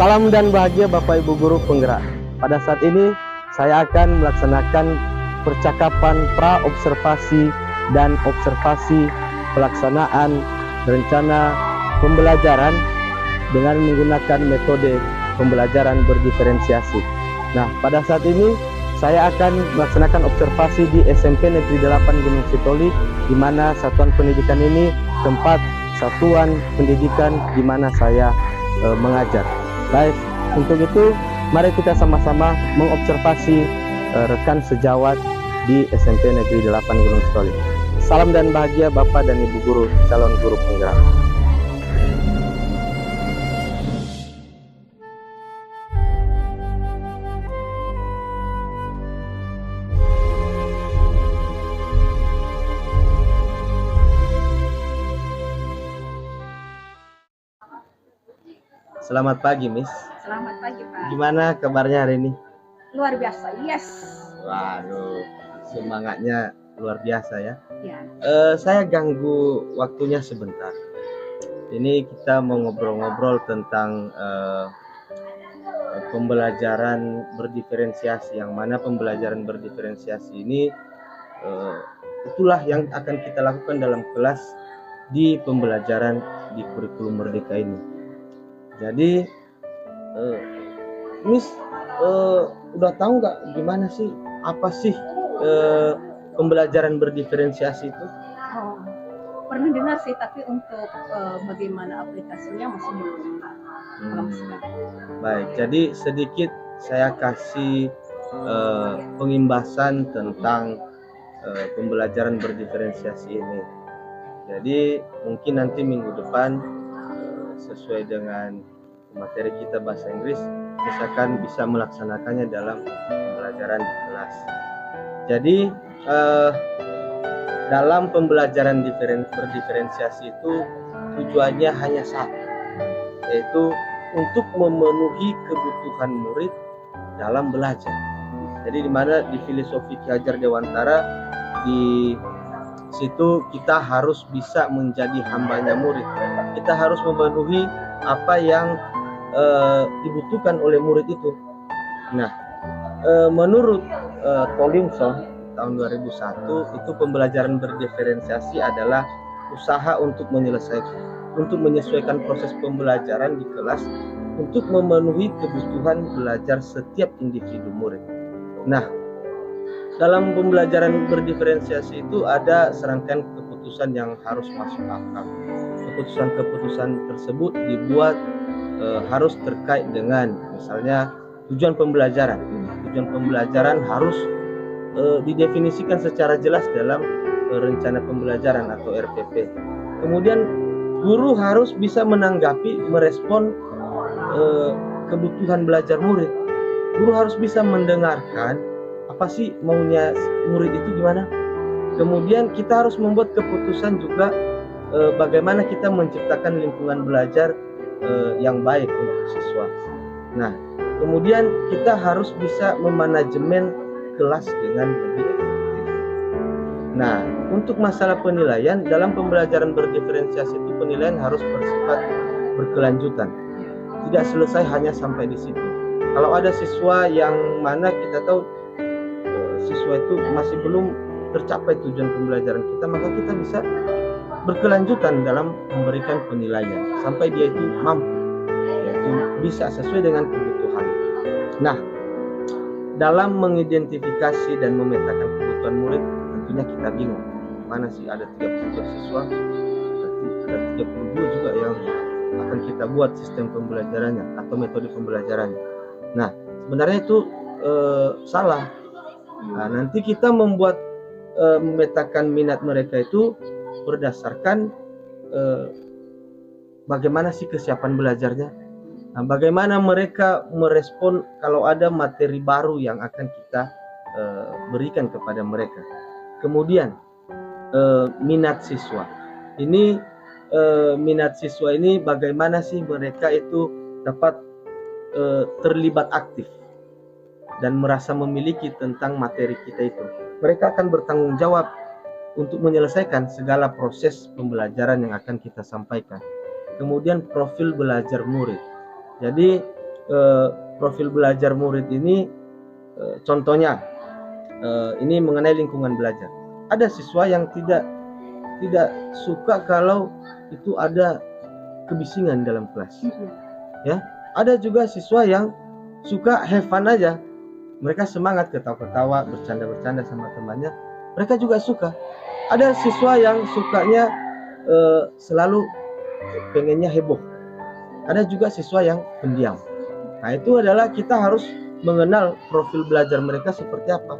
Salam dan bahagia Bapak Ibu Guru Penggerak. Pada saat ini saya akan melaksanakan percakapan pra-observasi dan observasi pelaksanaan rencana pembelajaran dengan menggunakan metode pembelajaran berdiferensiasi. Nah, pada saat ini saya akan melaksanakan observasi di SMP Negeri 8 Gunung Sitoli, di mana satuan pendidikan ini tempat satuan pendidikan di mana saya mengajar. Baik, untuk itu mari kita sama-sama mengobservasi rekan sejawat di SMP Negeri 8 Gunung Sitoli. Salam dan bahagia Bapak dan Ibu Guru, calon guru penggerak. Selamat pagi, Miss. Selamat pagi, Pak. Gimana kabarnya hari ini? Luar biasa, yes. Waduh, semangatnya luar biasa ya. Ya. Saya ganggu waktunya sebentar. Ini kita mau ngobrol-ngobrol tentang pembelajaran berdiferensiasi, yang mana pembelajaran berdiferensiasi ini itulah yang akan kita lakukan dalam kelas di pembelajaran di kurikulum Merdeka ini. Jadi, Miss, udah tahu nggak gimana sih, apa sih pembelajaran berdiferensiasi itu? Oh, pernah dengar sih, tapi untuk bagaimana aplikasinya masih belum sekali. Baik, jadi sedikit saya kasih pengimbasan tentang pembelajaran berdiferensiasi ini. Jadi mungkin nanti minggu depan sesuai dengan materi kita bahasa Inggris, misalkan bisa melaksanakannya dalam pembelajaran di kelas. Jadi dalam pembelajaran berdiferensiasi itu tujuannya hanya satu, yaitu untuk memenuhi kebutuhan murid dalam belajar. Jadi di mana di filosofi Ki Hajar Dewantara, di situ kita harus bisa menjadi hambanya murid. Kita harus memenuhi apa yang dibutuhkan oleh murid itu. Nah, menurut Tollington tahun 2001 itu pembelajaran berdiferensiasi adalah usaha untuk menyesuaikan proses pembelajaran di kelas untuk memenuhi kebutuhan belajar setiap individu murid. Nah, dalam pembelajaran berdiferensiasi itu ada serangkaian keputusan yang harus masuk akal. Keputusan-keputusan tersebut dibuat harus terkait dengan misalnya tujuan pembelajaran. Tujuan pembelajaran harus didefinisikan secara jelas dalam rencana pembelajaran atau RPP. Kemudian guru harus bisa menanggapi, merespon kebutuhan belajar murid. Guru harus bisa mendengarkan apa sih maunya murid itu gimana. Kemudian kita harus membuat keputusan juga bagaimana kita menciptakan lingkungan belajar yang baik untuk siswa. Nah, kemudian kita harus bisa memanajemen kelas dengan lebih efektif. Nah, untuk masalah penilaian dalam pembelajaran berdiferensiasi itu penilaian harus bersifat berkelanjutan. Tidak selesai hanya sampai di situ. Kalau ada siswa yang mana kita tahu siswa itu masih belum tercapai tujuan pembelajaran kita, maka kita bisa berkelanjutan dalam memberikan penilaian sampai dia itu mampu, yaitu bisa sesuai dengan kebutuhan. Nah, dalam mengidentifikasi dan memetakan kebutuhan murid, tentunya kita bingung mana sih, ada 32 siswa, berarti ada 32 juga yang akan kita buat sistem pembelajarannya atau metode pembelajarannya. Nah, sebenarnya itu salah. Nah, nanti kita memetakan minat mereka itu berdasarkan bagaimana sih kesiapan belajarnya. Nah, bagaimana mereka merespon kalau ada materi baru yang akan kita berikan kepada mereka. Kemudian minat siswa. Ini minat siswa ini bagaimana sih mereka itu dapat terlibat aktif dan merasa memiliki tentang materi kita itu. Mereka akan bertanggung jawab untuk menyelesaikan segala proses pembelajaran yang akan kita sampaikan. Kemudian profil belajar murid. Jadi profil belajar murid ini, contohnya ini mengenai lingkungan belajar. Ada siswa yang tidak suka kalau itu ada kebisingan dalam kelas. Ya, ada juga siswa yang suka have fun aja. Mereka semangat ketawa-ketawa, bercanda-bercanda sama temannya. Mereka juga suka. Ada siswa yang sukanya selalu pengennya heboh. Ada juga siswa yang pendiam. Nah, itu adalah kita harus mengenal profil belajar mereka seperti apa.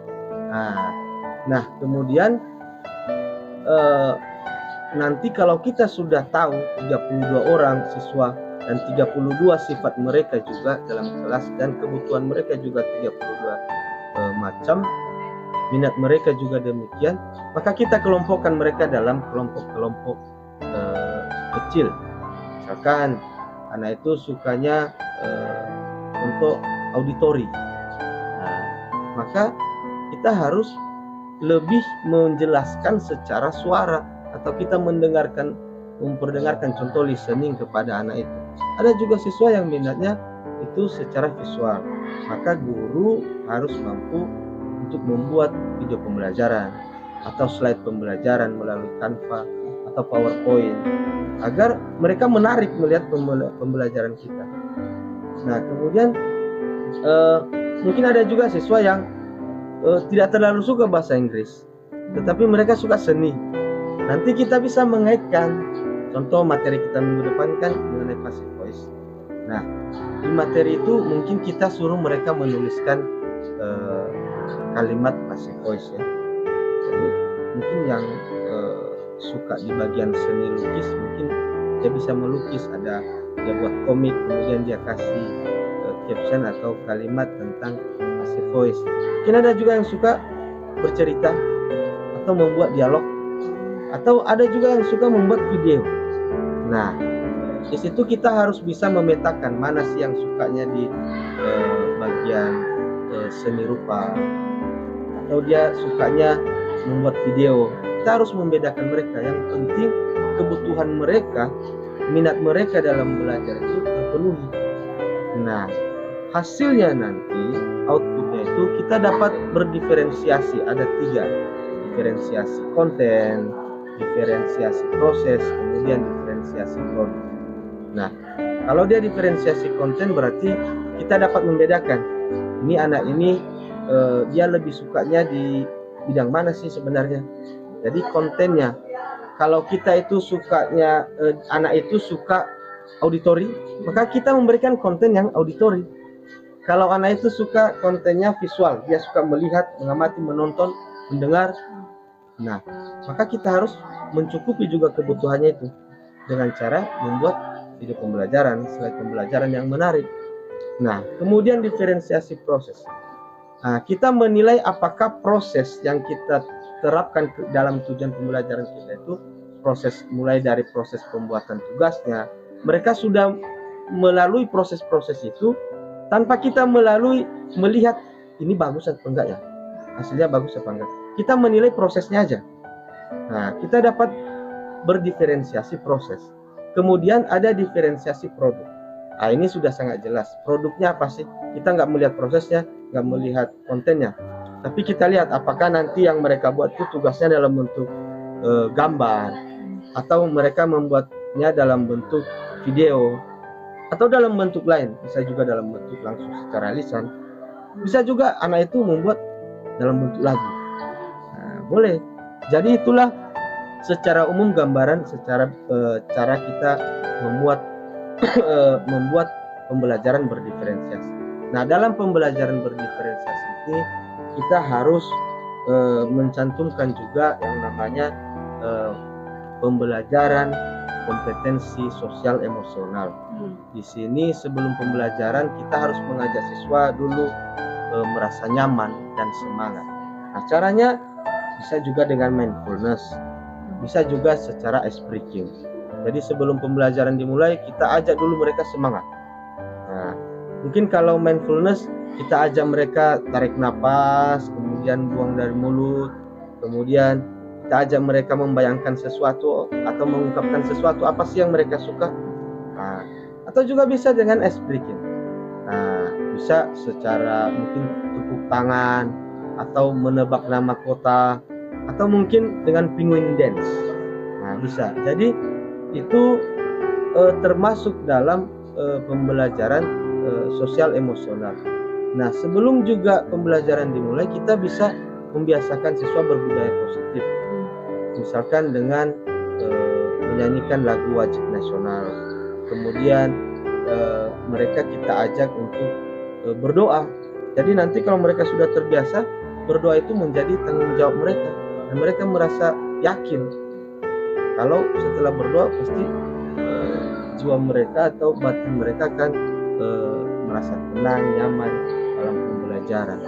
Nah, kemudian nanti kalau kita sudah tahu 32 orang siswa dan 32 sifat mereka juga dalam kelas, dan kebutuhan mereka juga 32 macam, minat mereka juga demikian, maka kita kelompokkan mereka dalam kelompok-kelompok kecil. Misalkan anak itu sukanya untuk auditori, maka kita harus lebih menjelaskan secara suara, atau kita memperdengarkan contoh listening kepada anak itu. Ada juga siswa yang minatnya itu secara visual, maka guru harus mampu untuk membuat video pembelajaran atau slide pembelajaran melalui Canva atau PowerPoint agar mereka menarik melihat pembelajaran kita. Nah, kemudian mungkin ada juga siswa yang tidak terlalu suka bahasa Inggris, tetapi mereka suka seni. Nanti kita bisa mengaitkan, contoh materi kita minggu depan kan mengenai passive voice. Nah, di materi itu mungkin kita suruh mereka menuliskan kalimat passive voice ya. Jadi mungkin yang suka di bagian seni lukis, mungkin dia bisa melukis, ada dia buat komik, kemudian dia kasih caption atau kalimat tentang passive voice. Mungkin ada juga yang suka bercerita atau membuat dialog, atau ada juga yang suka membuat video. Nah, di situ kita harus bisa memetakan mana sih yang sukanya di bagian seni rupa, atau dia sukanya membuat video. Kita harus membedakan mereka. Yang penting kebutuhan mereka, minat mereka dalam belajar itu terpenuhi. Nah, hasilnya nanti, outputnya itu kita dapat berdiferensiasi. Ada 3, diferensiasi konten, diferensiasi proses, kemudian diferensiasi produk. Nah, kalau dia diferensiasi konten berarti kita dapat membedakan ini anak ini dia lebih sukanya di bidang mana sih sebenarnya. Jadi kontennya, kalau kita itu sukanya anak itu suka auditori, maka kita memberikan konten yang auditori. Kalau anak itu suka kontennya visual, dia suka melihat, mengamati, menonton, mendengar. Nah, maka kita harus mencukupi juga kebutuhannya itu dengan cara membuat video pembelajaran, slide pembelajaran yang menarik. Nah, kemudian diferensiasi proses. Nah, kita menilai apakah proses yang kita terapkan dalam tujuan pembelajaran kita itu proses, mulai dari proses pembuatan tugasnya. Mereka sudah melalui proses-proses itu tanpa kita melihat ini bagus atau enggak ya, hasilnya bagus apa enggak. Kita menilai prosesnya aja. Nah, kita dapat berdiferensiasi proses. Kemudian ada diferensiasi produk. Nah, ini sudah sangat jelas. Produknya apa sih? Kita nggak melihat prosesnya, nggak melihat kontennya. Tapi kita lihat apakah nanti yang mereka buat itu tugasnya dalam bentuk gambar, atau mereka membuatnya dalam bentuk video, atau dalam bentuk lain. Bisa juga dalam bentuk langsung secara lisan. Bisa juga anak itu membuat dalam bentuk lagu. Nah, boleh. Jadi itulah secara umum gambaran secara cara kita membuat pembelajaran berdiferensiasi. Nah, dalam pembelajaran berdiferensiasi ini kita harus mencantumkan juga yang namanya pembelajaran kompetensi sosial emosional. Di sini sebelum pembelajaran kita harus mengajak siswa dulu merasa nyaman dan semangat. Nah, caranya bisa juga dengan mindfulness, bisa juga secara ice breaking. Jadi sebelum pembelajaran dimulai kita ajak dulu mereka semangat. Nah, mungkin kalau mindfulness kita ajak mereka tarik napas, kemudian buang dari mulut, kemudian kita ajak mereka membayangkan sesuatu atau mengungkapkan sesuatu apa sih yang mereka suka. Nah, atau juga bisa dengan ice breaking. Nah, bisa secara mungkin tepuk tangan atau menebak nama kota atau mungkin dengan penguin dance. Nah, bisa. Jadi itu termasuk dalam pembelajaran sosial emosional. Nah, sebelum juga pembelajaran dimulai, kita bisa membiasakan siswa berbudaya positif. Misalkan dengan menyanyikan lagu wajib nasional. Kemudian mereka kita ajak untuk berdoa. Jadi nanti kalau mereka sudah terbiasa, berdoa itu menjadi tanggung jawab mereka. Dan mereka merasa yakin kalau setelah berdoa pasti jiwa mereka atau batin mereka akan merasa tenang, nyaman dalam pembelajaran.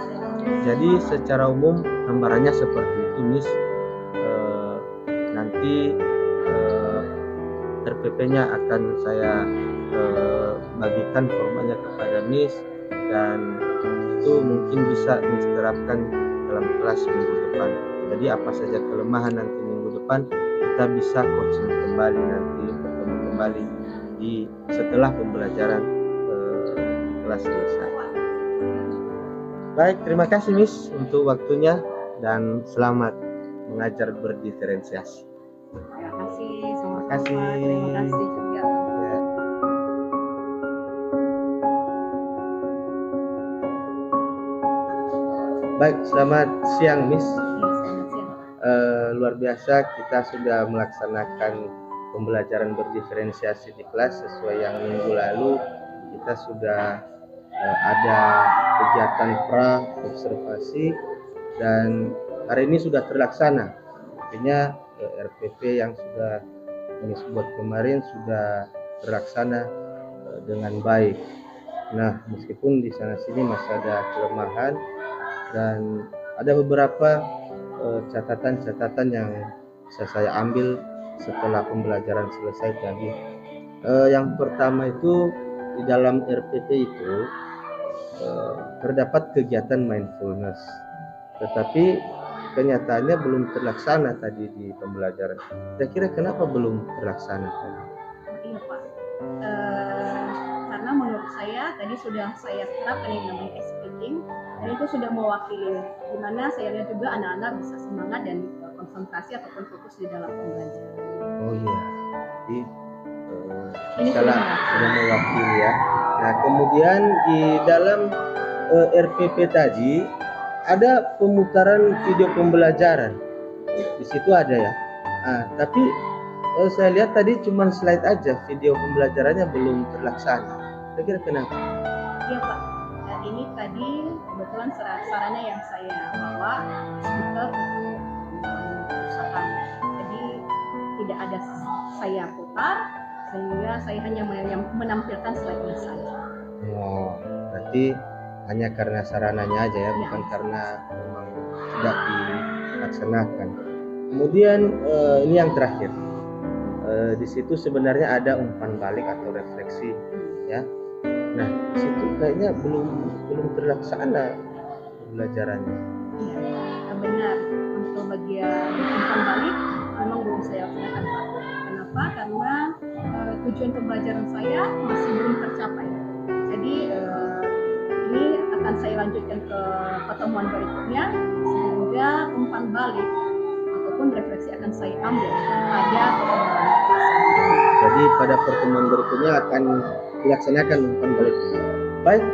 Jadi secara umum gambarannya seperti itu, Miss. Nanti RPP-nya akan saya bagikan formatnya kepada Miss, dan itu mungkin bisa Miss terapkan dalam kelas minggu depan. Jadi apa saja kelemahan nanti minggu depan kita bisa coaching kembali, nanti bertemu kembali di setelah pembelajaran kelas selesai. Baik, terima kasih Miss untuk waktunya dan selamat mengajar berdiferensiasi. Terima kasih, sama-sama. Terima kasih. Terima kasih juga. Ya. Baik, selamat siang Miss. Ya, selamat siang. Luar biasa kita sudah melaksanakan pembelajaran berdiferensiasi di kelas sesuai yang minggu lalu. Kita sudah ada kegiatan pra observasi dan hari ini sudah terlaksana. Artinya RPP yang sudah Miss buat kemarin sudah terlaksana dengan baik. Nah, meskipun di sana sini masih ada kelemahan dan ada beberapa catatan-catatan yang bisa saya ambil setelah pembelajaran selesai tadi. Yang pertama itu di dalam RPP itu terdapat kegiatan mindfulness, tetapi kenyataannya belum terlaksana tadi di pembelajaran. Kira-kira kenapa belum terlaksana? Iya Pak, karena menurut saya tadi sudah saya terapkan yang namanya speaking, dan itu sudah mewakili dimana saya lihat juga anak-anak bisa semangat dan konsentrasi ataupun fokus di dalam pembelajaran. Oh iya, jadi Ini sudah mewakili ya. Nah, kemudian di dalam RPP tadi ada pemutaran video pembelajaran. Di situ ada ya. Nah, tapi saya lihat tadi cuma slide aja, video pembelajarannya belum terlaksana. Kira-kira kenapa? Iya Pak, dan ini tadi kebetulan sarana yang saya bawa speaker itu kerusakan. Jadi tidak ada saya putar, sehingga saya hanya menampilkan slide-nya saja. Oh, berarti hanya karena sarananya aja ya, bukan karena memang tidak dilaksanakan. Kemudian ini yang terakhir, di situ sebenarnya ada umpan balik atau refleksi, ya. Nah, di situ kayaknya belum terlaksana pembelajarannya. Iya, benar. Untuk bagian umpan balik memang belum saya laksanakan Pak. Kenapa? Karena tujuan pembelajaran saya masih belum tercapai. Jadi ini akan saya lanjutkan ke pertemuan berikutnya, sehingga umpan balik ataupun refleksi akan saya ambil pada pertemuan berikutnya. Jadi pada pertemuan berikutnya akan dilaksanakan umpan balik. Baik,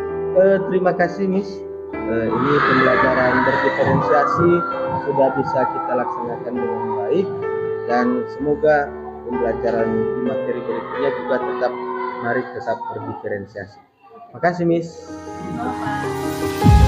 terima kasih Miss. Ini pembelajaran berdiferensiasi sudah bisa kita laksanakan dengan baik, dan semoga pembelajaran di materi berikutnya juga tetap berdiferensiasi. Terima kasih Miss. Sama Pak.